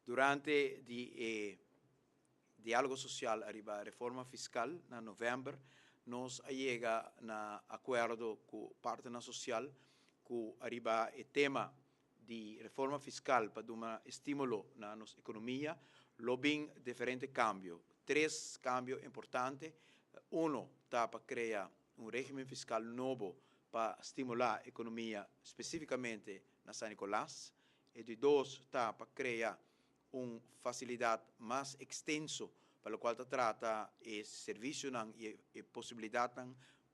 Durante o diálogo social arriba a reforma fiscal na novembro, nós chega na acordo com parte na social que arriba o tema de reforma fiscal para dar um estímulo na nossa economia, lobbying diferente cambio. Três cambios importantes. Está para criar regime fiscal novo para estimular a economia, especificamente na San Nicolás. E de dois, está para criar facilidade mais extenso para o qual trata o serviço e possibilidade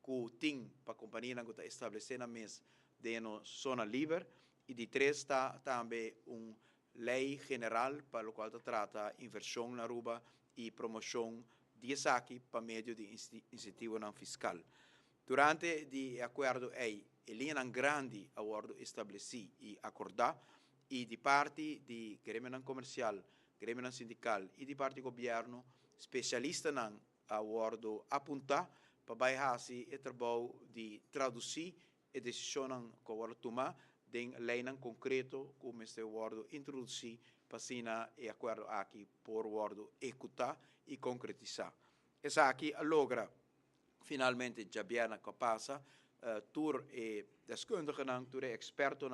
que tem para a companhia que estabelecer na mesa de uma zona livre. E de três, está também lei general para o qual trata inversão na Aruba e promoção de saque para meio de incentivo fiscal. Durante o acordo, ele é grande acordo estabelecido e acordado, e de parte de grêmio comercial, grêmio sindical e de parte do governo, especialista no acordo apontar para baixar o trabalho de traduzir a decisão que o acordo tomar em lei concreto como este acordo introduzir para o acordo aqui por acordo executar e concretizar. Essa aqui logra finalmente já bem capaz tur e deskundige tur experto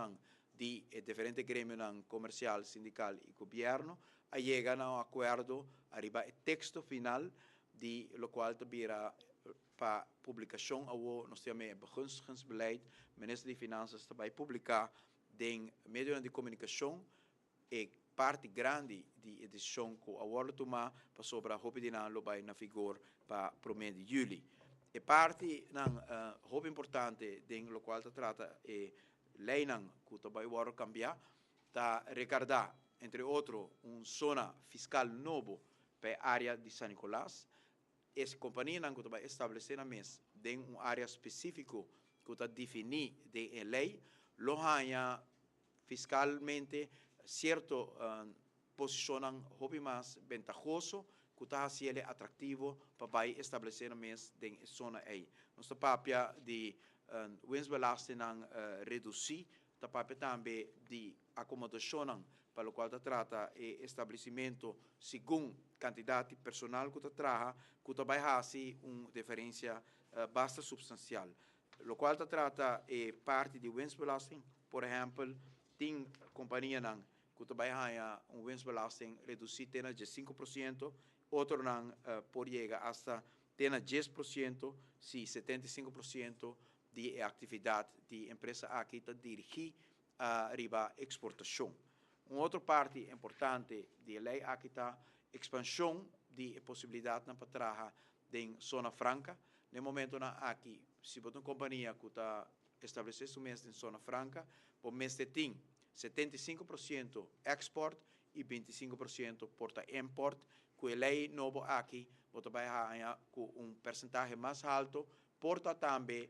de diferentes grêmios comercial, sindical e governo a chegar a um acordo arriba o texto final de lo qual virá para publicação ao nós temos begunstigingsbeleid, o Ministério de Finanças vai publicar em meios de comunicação e parte grande de decisão que o acordo tomar para sobre a roupa de nano vai na vigor para o mês de julho. E parte roupa importante de lo qual trata e lei que vai o cambiar está recordar entre outros zona fiscal novo para a área de San Nicolás. Essa companhia que vai estabelecer na mesa de área específica que está definida de lei, lo hanya fiscalmente certo posicionam roupa mais vantajoso que está sendo atrativo para estabelecer na mesa de zona aí. Nossa papia de winstbelasting reduzir, está papia também de acomodação para o qual trata o estabelecimento segundo quantidade de personal que traga, que vai fazer uma diferença bastante substancial. O qual trata parte de winstbelasting, por exemplo, tem companhia que vai fazer winstbelasting reduzida de 5%, outro por chegar até 10%, se 75% de atividade de empresa aqui está dirigida a exportação. Uma outra parte importante da lei aqui está expansão de possibilidade para trabalhar em zona franca. No momento aqui, se você uma companhia que está estabelecendo seu mês em zona franca, o mês tem 75% export e 25% porta-import, que a lei nova aqui, você vai com percentagem mais alto, porta também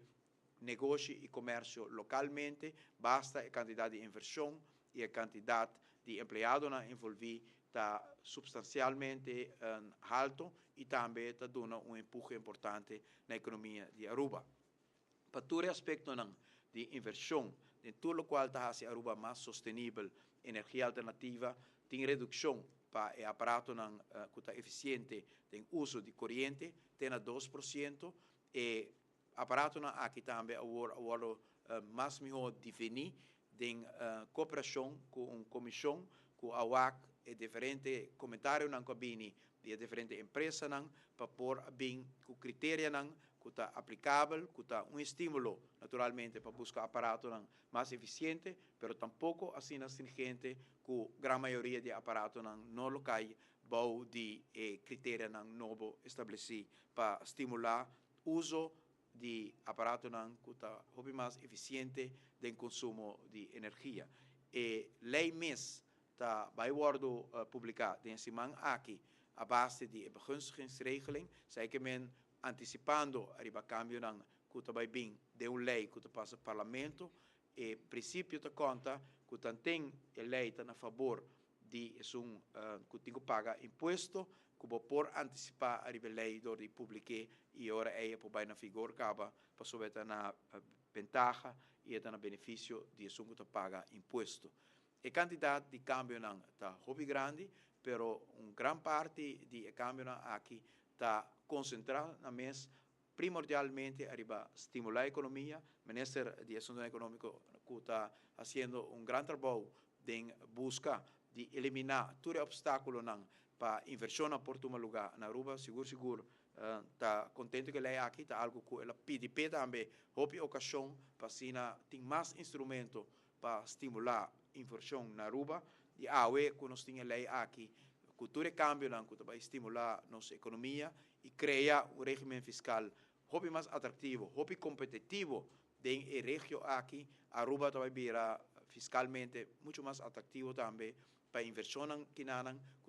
negócio e comércio localmente, basta a quantidade de inversão e a quantidade de empregados envolvidos está substancialmente alto e também está dando empurro importante na economia de Aruba. Para todo aspecto de inversão, em tudo o qual está a Aruba mais sustentável, energia alternativa, tem redução para o aparato que está eficiente em uso de corrente, tem a 2%, e aparato aqui também é mais melhor definido em cooperação com comissão, com a UAC e diferentes comentários na cabine de diferentes empresas para pôr bem o critério que está aplicável, que está estímulo naturalmente para buscar aparatos mais eficientes, mas tampouco assim stringente que a grande maioria de aparatos não locais vão de critérios novos estabelecidos para estimular o uso de aparatos que está mais eficiente no consumo de energia. E lei MES vai publicar em semana aqui a base de begunstigingsregeling, sei que men antecipando a cambio que vai bem de uma lei que passa ao parlamento, e princípio da conta que tem a lei a favor de que tem que pagar imposto, que vou por antecipar a lei de publicar e agora é para na vigor acaba para sobreta na ventaja e na benefício de que paga imposto. A quantidade de cambio não está hobby grande, pero gran parte de cambio aqui está concentrado na mês primordialmente arriba estimular a economia. O Ministério de Assuntos Econômicos está fazendo grande trabalho em busca de eliminar todo obstáculo para inversão na Porto lugar na Aruba, seguro está contente que ele aqui está algo que ela pede também houve ocasião para ter mais instrumento para estimular inversão na Aruba e awe que nós temos lei aqui cultura cambio que vai estimular nossa economia e criar regime fiscal houve mais atrativo, houve competitivo em região aqui Aruba vai virar fiscalmente muito mais atrativo também para inversão que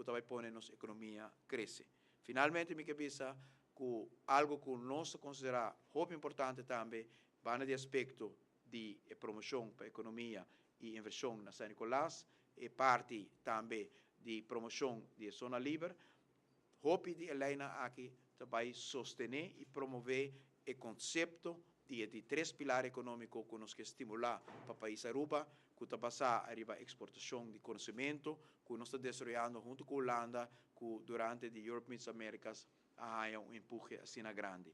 vai pôr nossa economia crescer. Finalmente, me cabeça que algo que nós consideramos muito importante também, vai no aspecto de promoção para a economia e inversão na São Nicolás, e parte também de promoção de zona livre, hope de Helena aqui vai sostener e promover o conceito de três pilares econômicos que nós queremos estimular para o país Aruba, que está passar a exportação de conhecimento, que nós estamos desenvolvendo junto com a Holanda, que durante a Europe Meets Americas há empurre assim grande.